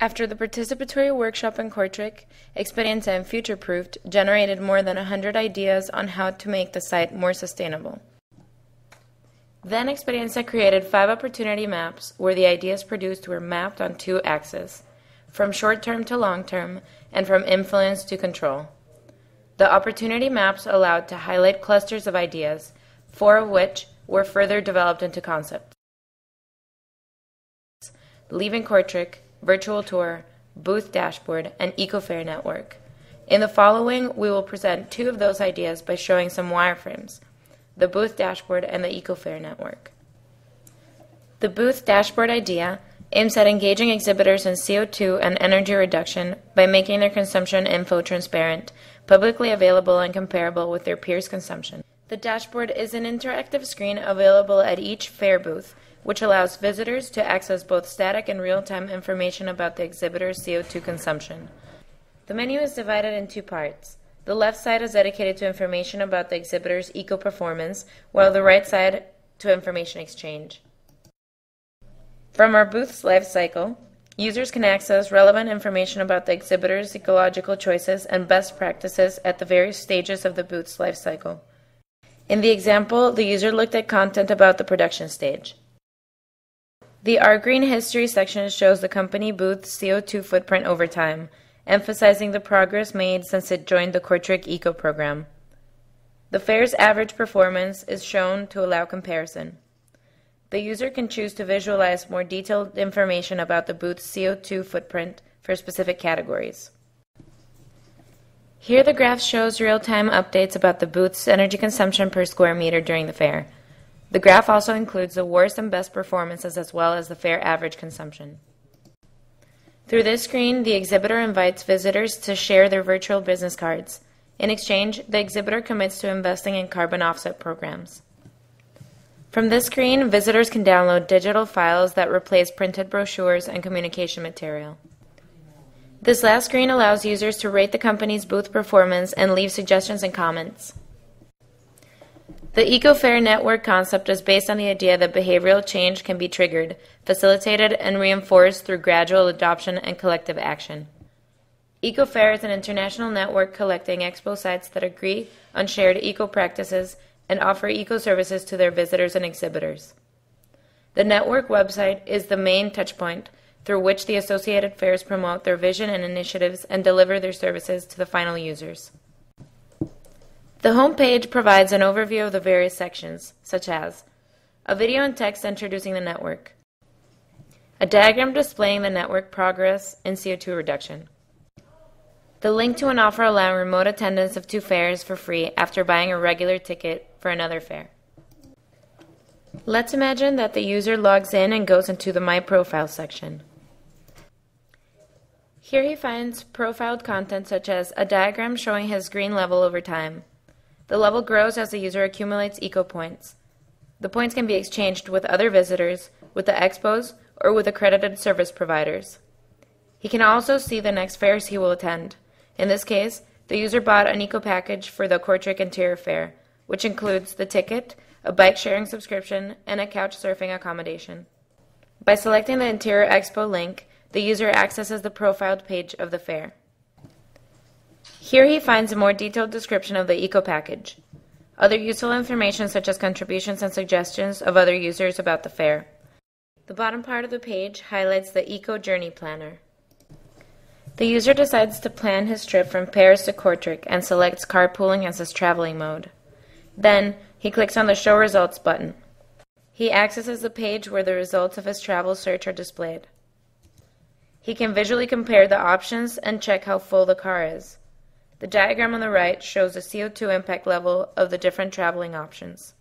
After the participatory workshop in Kortrijk, Experiencia and Futureproofed generated more than 100 ideas on how to make the site more sustainable. Then Experiencia created 5 opportunity maps where the ideas produced were mapped on 2 axes, from short-term to long-term, and from influence to control. The opportunity maps allowed to highlight clusters of ideas, 4 of which were further developed into concepts. Leaving Kortrijk, Virtual Tour, Booth Dashboard, and EcoFair Network. In the following, we will present 2 of those ideas by showing some wireframes, the Booth Dashboard and the EcoFair Network. The Booth Dashboard idea aims at engaging exhibitors in CO2 and energy reduction by making their consumption info transparent, publicly available and comparable with their peers' consumption. The dashboard is an interactive screen available at each fair booth, which allows visitors to access both static and real-time information about the exhibitor's CO2 consumption. The menu is divided in 2 parts. The left side is dedicated to information about the exhibitor's eco-performance, while the right side to information exchange. From our booth's life cycle, users can access relevant information about the exhibitor's ecological choices and best practices at the various stages of the booth's life cycle. In the example, the user looked at content about the production stage. The Our Green History section shows the company booth's CO2 footprint over time, emphasizing the progress made since it joined the Kortrijk Eco program. The fair's average performance is shown to allow comparison. The user can choose to visualize more detailed information about the booth's CO2 footprint for specific categories. Here the graph shows real-time updates about the booth's energy consumption per square meter during the fair. The graph also includes the worst and best performances as well as the fair average consumption. Through this screen, the exhibitor invites visitors to share their virtual business cards. In exchange, the exhibitor commits to investing in carbon offset programs. From this screen, visitors can download digital files that replace printed brochures and communication material. This last screen allows users to rate the company's booth performance and leave suggestions and comments. The EcoFair Network concept is based on the idea that behavioral change can be triggered, facilitated, and reinforced through gradual adoption and collective action. EcoFair is an international network collecting expo sites that agree on shared eco-practices and offer eco-services to their visitors and exhibitors. The network website is the main touchpoint through which the associated fairs promote their vision and initiatives and deliver their services to the final users. The homepage provides an overview of the various sections, such as a video and text introducing the network, a diagram displaying the network progress in CO2 reduction, the link to an offer allowing remote attendance of 2 fairs for free after buying a regular ticket for another fair. Let's imagine that the user logs in and goes into the My Profile section. Here he finds profiled content such as a diagram showing his green level over time. The level grows as the user accumulates eco points. The points can be exchanged with other visitors, with the expos, or with accredited service providers. He can also see the next fairs he will attend. In this case, the user bought an eco package for the Kortrijk Interior Fair, which includes the ticket, a bike sharing subscription, and a couch surfing accommodation. By selecting the Interior Expo link, the user accesses the profiled page of the fair. Here he finds a more detailed description of the eco package, other useful information such as contributions and suggestions of other users about the fair. The bottom part of the page highlights the Eco Journey Planner. The user decides to plan his trip from Paris to Kortrijk and selects carpooling as his traveling mode. Then, he clicks on the Show Results button. He accesses the page where the results of his travel search are displayed. He can visually compare the options and check how full the car is. The diagram on the right shows the CO2 impact level of the different traveling options.